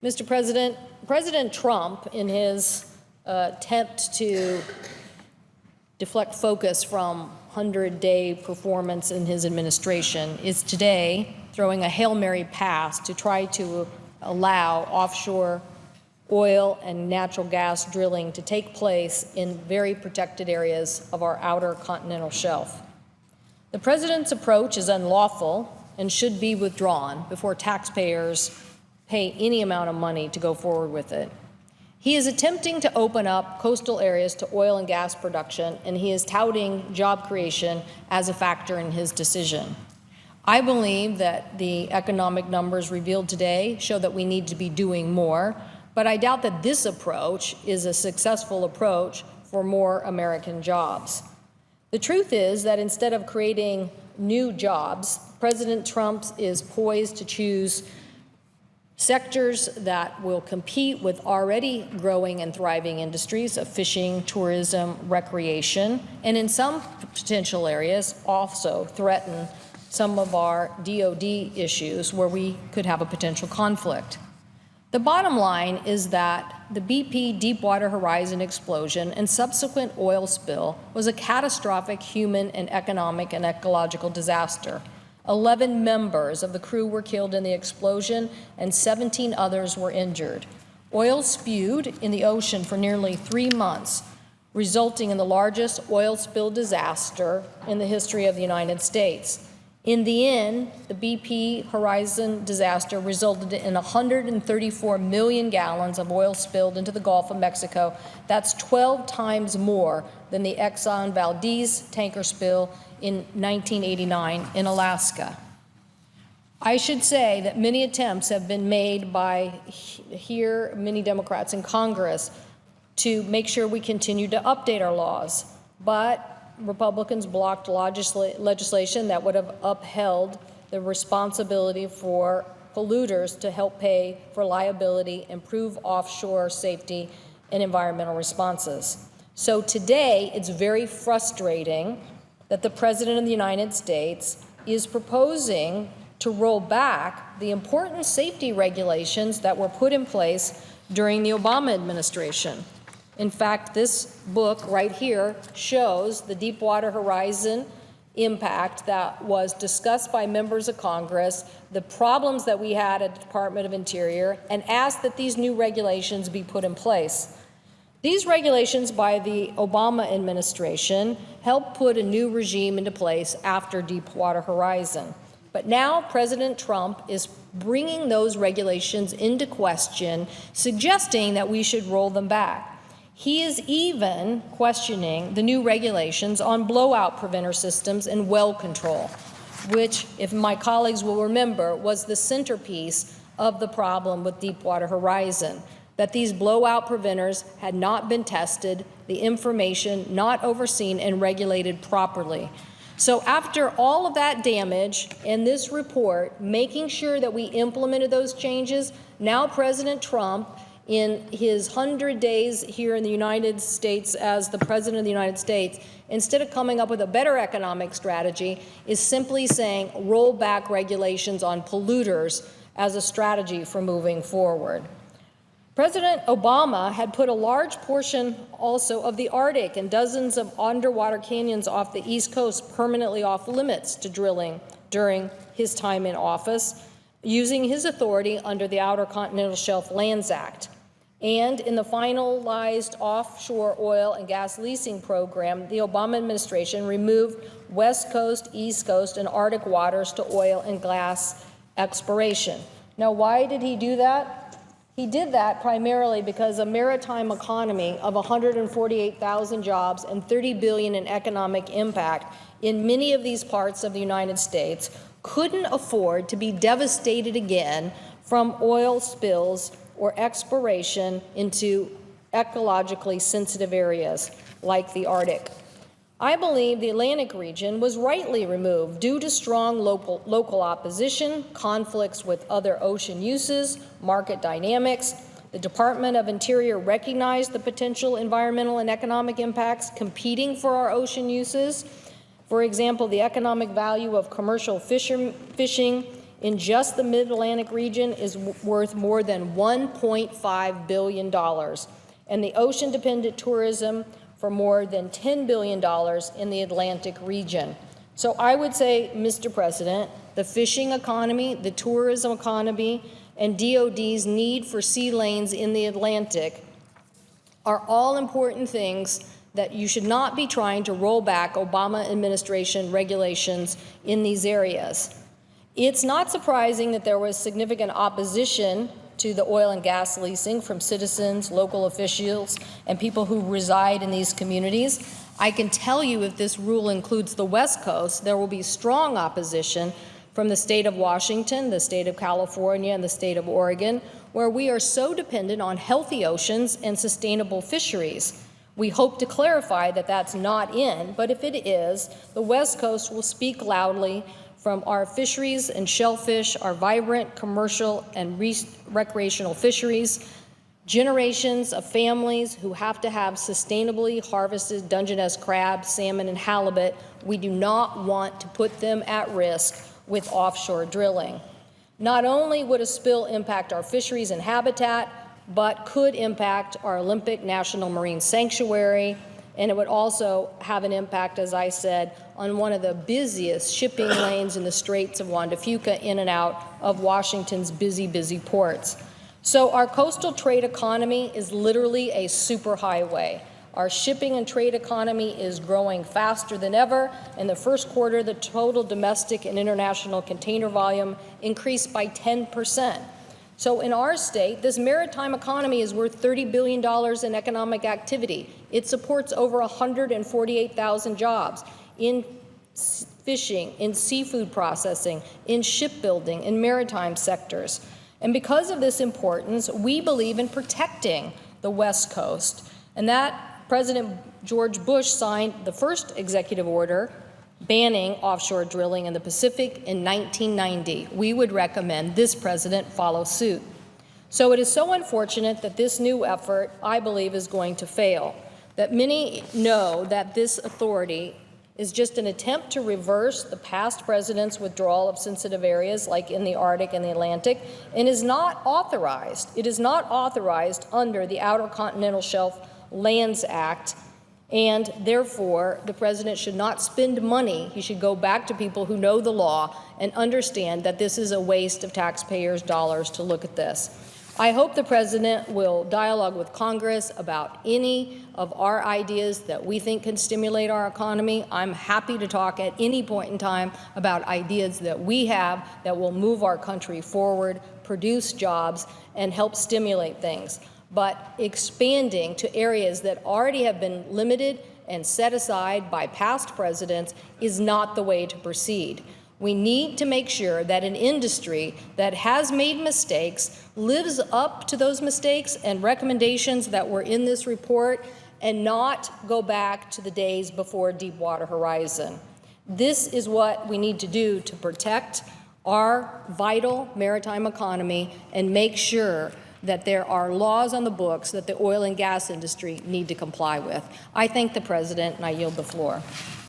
Mr. President, President Trump, in his attempt to deflect focus from 100-day performance in his administration, is today throwing a Hail Mary pass to try to allow offshore oil and natural gas drilling to take place in very protected areas of our outer continental shelf. The President's approach is unlawful and should be withdrawn before taxpayers pay any amount of money to go forward with it. He is attempting to open up coastal areas to oil and gas production, and he is touting job creation as a factor in his decision. I believe that the economic numbers revealed today show that we need to be doing more, but I doubt that this approach is a successful approach for more American jobs. The truth is that instead of creating new jobs, President Trump is poised to choose sectors that will compete with already growing and thriving industries of fishing, tourism, recreation, and in some potential areas also threaten some of our DoD issues where we could have a potential conflict. The bottom line is that the BP Deepwater Horizon explosion and subsequent oil spill was a catastrophic human and economic and ecological disaster. 11 members of the crew were killed in the explosion and 17 others were injured. Oil spewed in the ocean for nearly 3 months, resulting in the largest oil spill disaster in the history of the United States. In the end, the BP Horizon disaster resulted in 134 million gallons of oil spilled into the Gulf of Mexico. That's 12 times more than the Exxon Valdez tanker spill in 1989 in Alaska. I should say that many attempts have been made by many Democrats in Congress to make sure we continue to update our laws, but Republicans blocked legislation that would have upheld the responsibility for polluters to help pay for liability, improve offshore safety, and environmental responses. So today, it's very frustrating that the President of the United States is proposing to roll back the important safety regulations that were put in place during the Obama administration. In fact, this book right here shows the Deepwater Horizon impact that was discussed by members of Congress, the problems that we had at the Department of Interior, and asked that these new regulations be put in place. These regulations by the Obama administration helped put a new regime into place after Deepwater Horizon. But now President Trump is bringing those regulations into question, suggesting that we should roll them back. He is even questioning the new regulations on blowout preventer systems and well control, which, if my colleagues will remember, was the centerpiece of the problem with Deepwater Horizon, that these blowout preventers had not been tested, the information not overseen and regulated properly. So after all of that damage in this report, making sure that we implemented those changes, now President Trump, in his 100 days here in the United States as the President of the United States, instead of coming up with a better economic strategy, is simply saying roll back regulations on polluters as a strategy for moving forward. President Obama had put a large portion also of the Arctic and dozens of underwater canyons off the East Coast permanently off limits to drilling during his time in office, using his authority under the Outer Continental Shelf Lands Act. And in the finalized offshore oil and gas leasing program, the Obama administration removed West Coast, East Coast, and Arctic waters to oil and gas exploration. Now, why did he do that? He did that primarily because a maritime economy of 148,000 jobs and $30 billion in economic impact in many of these parts of the United States couldn't afford to be devastated again from oil spills or exploration into ecologically sensitive areas like the Arctic. I believe the Atlantic region was rightly removed due to strong local opposition, conflicts with other ocean uses, market dynamics. The Department of Interior recognized the potential environmental and economic impacts competing for our ocean uses. For example, the economic value of commercial fishing in just the Mid-Atlantic region is worth more than $1.5 billion, and the ocean-dependent tourism for more than $10 billion in the Atlantic region. So I would say, Mr. President, the fishing economy, the tourism economy, and DOD's need for sea lanes in the Atlantic are all important things that you should not be trying to roll back Obama administration regulations in these areas. It's not surprising that there was significant opposition to the oil and gas leasing from citizens, local officials, and people who reside in these communities. I can tell you if this rule includes the West Coast, there will be strong opposition from the state of Washington, the state of California, and the state of Oregon, where we are so dependent on healthy oceans and sustainable fisheries. We hope to clarify that that's not in, but if it is, the West Coast will speak loudly from our fisheries and shellfish, our vibrant commercial and recreational fisheries, generations of families who have to have sustainably harvested Dungeness crab, salmon, and halibut. We do not want to put them at risk with offshore drilling. Not only would a spill impact our fisheries and habitat, but could impact our Olympic National Marine Sanctuary, and it would also have an impact, as I said, on one of the busiest shipping lanes in the Straits of Juan de Fuca in and out of Washington's busy ports. So our coastal trade economy is literally a superhighway. Our shipping and trade economy is growing faster than ever. In the first quarter, the total domestic and international container volume increased by 10%. So in our state, this maritime economy is worth $30 billion in economic activity. It supports over 148,000 jobs in fishing, in seafood processing, in shipbuilding, in maritime sectors. And because of this importance, we believe in protecting the West Coast, and that President George Bush signed the first executive order banning offshore drilling in the Pacific in 1990. We would recommend this president follow suit. So it is so unfortunate that this new effort, I believe, is going to fail, that many know that this authority is just an attempt to reverse the past president's withdrawal of sensitive areas like in the Arctic and the Atlantic, and is not authorized. It is not authorized under the Outer Continental Shelf Lands Act, and therefore the president should not spend money. He should go back to people who know the law and understand that this is a waste of taxpayers' dollars to look at this. I hope the president will dialogue with Congress about any of our ideas that we think can stimulate our economy. I'm happy to talk at any point in time about ideas that we have that will move our country forward, produce jobs, and help stimulate things. But expanding to areas that already have been limited and set aside by past presidents is not the way to proceed. We need to make sure that an industry that has made mistakes lives up to those mistakes and recommendations that were in this report, and not go back to the days before Deepwater Horizon. This is what we need to do to protect our vital maritime economy and make sure that there are laws on the books that the oil and gas industry need to comply with. I thank the president, and I yield the floor.